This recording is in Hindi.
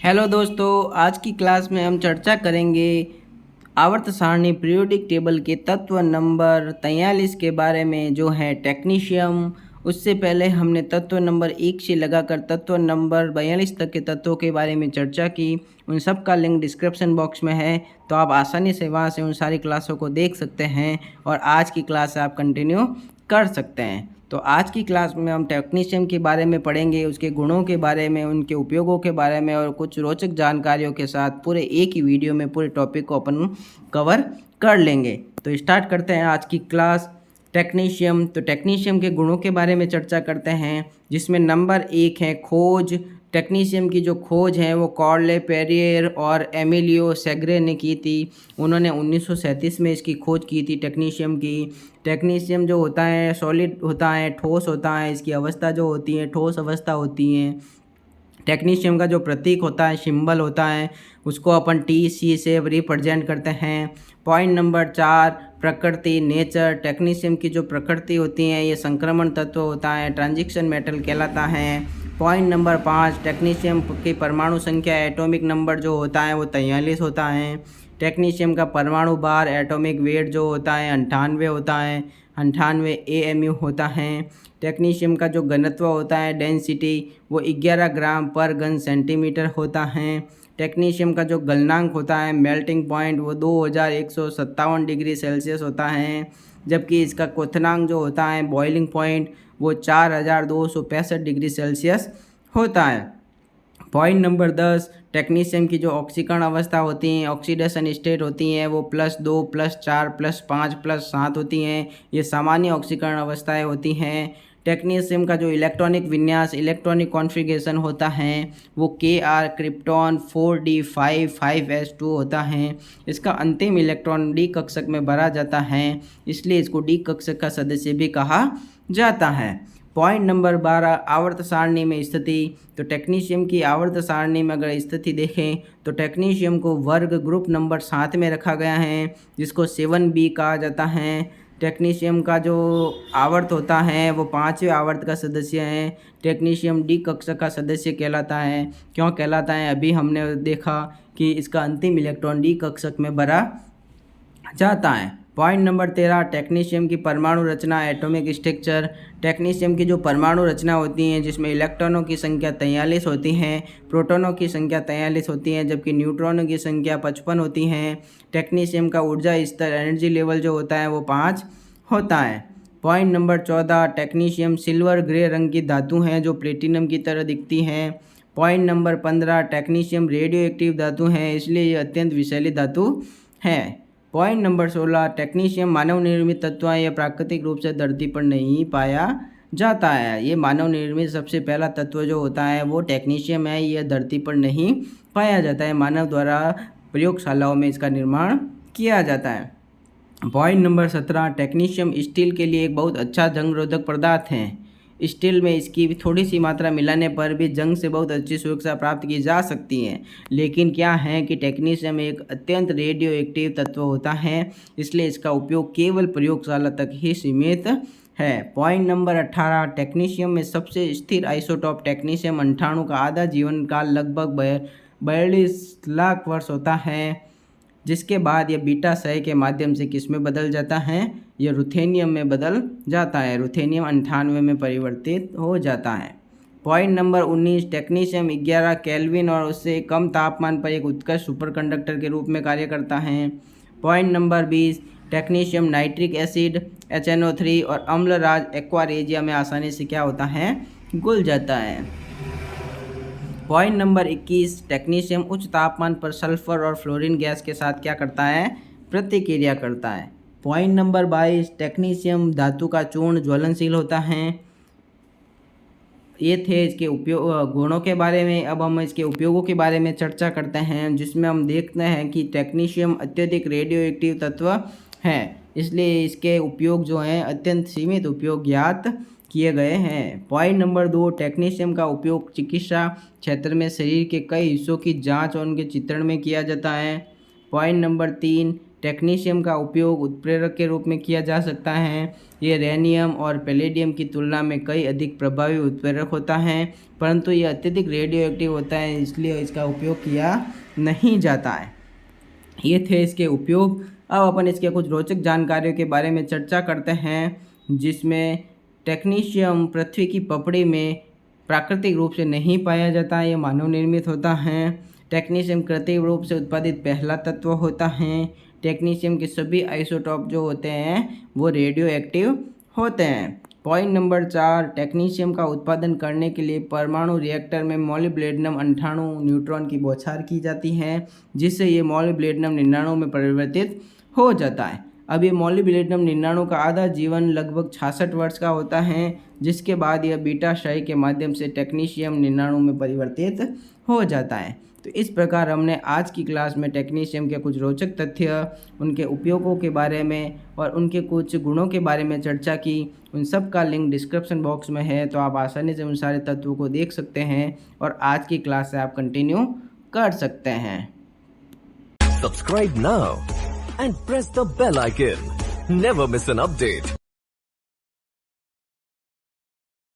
हेलो दोस्तों, आज की क्लास में हम चर्चा करेंगे आवर्त सारणी पीरियोडिक टेबल के तत्व नंबर 43 के बारे में, जो है टेक्नीशियम। उससे पहले हमने तत्व नंबर 1 से लगाकर तत्व नंबर 42 तक के तत्वों के बारे में चर्चा की। उन सब का लिंक डिस्क्रिप्शन बॉक्स में है, तो आप आसानी से वहां से उन सारी क्लासों को देख सकते हैं और आज की क्लास आप कंटिन्यू कर सकते हैं। तो आज की क्लास में हम टेक्नीशियन के बारे में पढ़ेंगे, उसके गुणों के बारे में, उनके उपयोगों के बारे में और कुछ रोचक जानकारियों के साथ पूरे एक ही वीडियो में पूरे टॉपिक को अपन कवर कर लेंगे। तो स्टार्ट करते हैं आज की क्लास। टेक्नीशियम, तो टेक्नीशियम के गुणों के बारे में चर्चा करते हैं, जिसमें नंबर 1 है खोज। टेक्नीशियम की जो खोज है वो कॉर्ले पेरियर और एमिलियो सेग्रे ने की थी। उन्होंने 1937 में इसकी खोज की थी टेक्नीशियम की। टेक्नीशियम जो होता है सॉलिड होता है, ठोस होता है, इसकी अवस्था जो होती है ठोस अवस्था होती है। टेक्नीशियम का जो प्रतीक होता है, सिंबल होता है, उसको अपन TC से रिप्रेजेंट करते हैं। पॉइंट नंबर 4, प्रकृति, नेचर। टेक्नीशियम की जो प्रकृति होती है ये संक्रमण तत्व होता है, ट्रांजिशन मेटल कहलाता है। पॉइंट नंबर 5, टेक्नीशियम की परमाणु संख्या, एटॉमिक नंबर जो होता है वो 43 होता है। टेक्नीशियम का परमाणु भार, एटॉमिक वेट जो होता है 98 होता है, 98 AMU होता है। टेक्नीशियम का जो घनत्व होता है, डेंसिटी, वो 11 ग्राम पर घन सेंटीमीटर होता है। टेक्नीशियम का जो गलनांक होता है, मेल्टिंग पॉइंट, वो 2157 डिग्री सेल्सियस होता है। जबकि इसका क्वथनांक जो होता है, बॉइलिंग पॉइंट, वो 4265 डिग्री सेल्सियस होता है। पॉइंट नंबर 10, टेक्नीशियम की जो ऑक्सीकरण अवस्था होती हैं, ऑक्सीडेशन स्टेट होती हैं, वो +2, +4, +5, +7 होती हैं। ये सामान्य ऑक्सीकरण अवस्थाएं होती हैं। टेक्नीशियम का जो इलेक्ट्रॉनिक विन्यास, इलेक्ट्रॉनिक कॉन्फ़िगरेशन होता है, वो Kr क्रिप्टॉन 4d5 5s2 होता है। इसका अंतिम इलेक्ट्रॉन डी कक्षक में भरा जाता है, इसलिए इसको डी कक्षक का सदस्य भी कहा जाता है। पॉइंट नंबर 12, आवर्त सारणी में स्थिति। तो टेक्नीशियम की आवर्त सारणी में अगर स्थिति देखें तो टेक्नीशियम को वर्ग ग्रुप नंबर 7 में रखा गया है, जिसको 7B कहा जाता है। टेक्नीशियम का जो आवर्त होता है वो 5वें आवर्त का सदस्य है। टेक्नीशियम डी कक्षक का सदस्य कहलाता है। क्यों कहलाता है? अभी हमने देखा कि इसका अंतिम इलेक्ट्रॉन डी कक्षक में भरा जाता है। पॉइंट नंबर 13, टेक्नीशियम की परमाणु रचना, एटॉमिक स्ट्रक्चर। टेक्नीशियम की जो परमाणु रचना होती है, जिसमें इलेक्ट्रॉनों की संख्या 43 होती है, प्रोटॉनों की संख्या 43 होती है, जबकि न्यूट्रॉनों की संख्या 55 होती है। टेक्नीशियम का ऊर्जा स्तर, एनर्जी लेवल जो होता है वो 5 होता है। Point number 14, technetium silver grey रंग की धातु है जो प्लेटिनम की तरह दिखती है। Point number 15, technetium radio active धातु है, इसलिए ये अत्यंत विषैली धातु है। पॉइंट नंबर 16, टेक्नीशियम मानव निर्मित तत्व है, यह प्राकृतिक रूप से धरती पर नहीं पाया जाता है। ये मानव निर्मित सबसे पहला तत्व जो होता है वो टेक्नीशियम है, यह धरती पर नहीं पाया जाता है, मानव द्वारा प्रयोगशालाओं में इसका निर्माण किया जाता है। पॉइंट नंबर 17, टेक्नीशियम स्टील के लिए एक बहुत अच्छा जंग रोधक पदार्थ है। स्टील में इसकी थोड़ी सी मात्रा मिलाने पर भी जंग से बहुत अच्छी सुरक्षा प्राप्त की जा सकती है। लेकिन क्या है कि टेक्नीशियम एक अत्यंत रेडियो एक्टिव तत्व होता है, इसलिए इसका उपयोग केवल प्रयोगशाला तक ही सीमित है। पॉइंट नंबर 18, टेक्नीशियम में सबसे स्थिर आइसोटॉप टेक्नीशियम 98 का आधा जीवन काल लगभग 42 लाख वर्ष होता है, जिसके बाद यह बीटा क्षय के माध्यम से किस में बदल जाता है? यह रुथेनियम में बदल जाता है। रुथेनियम 98 में परिवर्तित हो जाता है। पॉइंट नंबर 19, टेक्नीशियम 11 केल्विन और उससे कम तापमान पर एक उत्कृष्ट सुपरकंडक्टर के रूप में कार्य करता है। Point number 20, technetium nitric acid HNO3 और अम्लराज एक्वारेजिया में आसानी से क्या होता है? घुल जाता है। पॉइंट नंबर 21, टेक्नीशियम उच्च तापमान पर सल्फर और फ्लोरीन गैस के साथ क्या करता है? प्रतिक्रिया करता है। पॉइंट नंबर 22, टेक्नीशियम धातु का चूर्ण ज्वलनशील होता है। ये थे इसके उपयोग गुणों के बारे में। अब हम इसके उपयोगों के बारे में चर्चा करते हैं, जिसमें हम देखते हैं कि टेक्नीशियम अत्यधिक रेडियो एक्टिव तत्व है, इसलिए इसके उपयोग जो हैं अत्यंत सीमित उपयोग ज्ञात किए गए हैं। पॉइंट नंबर 2, टेक्नीशियम का उपयोग चिकित्सा क्षेत्र में शरीर के कई हिस्सों की जांच और उनके चित्रण में किया जाता है। पॉइंट नंबर 3, टेक्नीशियम का उपयोग उत्प्रेरक के रूप में किया जा सकता है। ये रेनियम और पैलेडियम की तुलना में कई अधिक प्रभावी उत्प्रेरक होता है, परंतु ये अत्यधिक रेडियो एक्टिव होता है, इसलिए इसका उपयोग किया नहीं जाता है। ये थे इसके उपयोग। अब अपन इसके कुछ रोचक जानकारियों के बारे में चर्चा करते हैं, जिसमें टेक्नीशियम पृथ्वी की पपड़ी में प्राकृतिक रूप से नहीं पाया जाता है, ये मानव निर्मित होता है। टेक्नीशियम कृत्रिम रूप से उत्पादित पहला तत्व होता है। टेक्नीशियम के सभी आइसोटोप जो होते हैं वो रेडियो एक्टिव होते हैं। पॉइंट नंबर 4, टेक्नीशियम का उत्पादन करने के लिए परमाणु रिएक्टर में मॉलिब्डेनम 98 न्यूट्रॉन की बौछार की जाती है, जिससे ये मॉलिब्डेनम 99 में परिवर्तित हो जाता है। अब ये मॉलिब्डेनम 99 का आधा जीवन लगभग 66 वर्ष का होता है, जिसके बाद यह बीटा क्षय के माध्यम से टेक्नीशियम 99 में परिवर्तित हो जाता है। तो इस प्रकार हमने आज की क्लास में टेक्नीशियम के कुछ रोचक तथ्य, उनके उपयोगों के बारे में और उनके कुछ गुणों के बारे में चर्चा की। उन सब का लिंक डिस्क्रिप्शन बॉक्स में है, तो आप आसानी से उन सारे तत्वों को देख सकते हैं और आज की क्लास से आप कंटिन्यू कर सकते हैं। Subscribe now and press the bell icon. Never miss an update.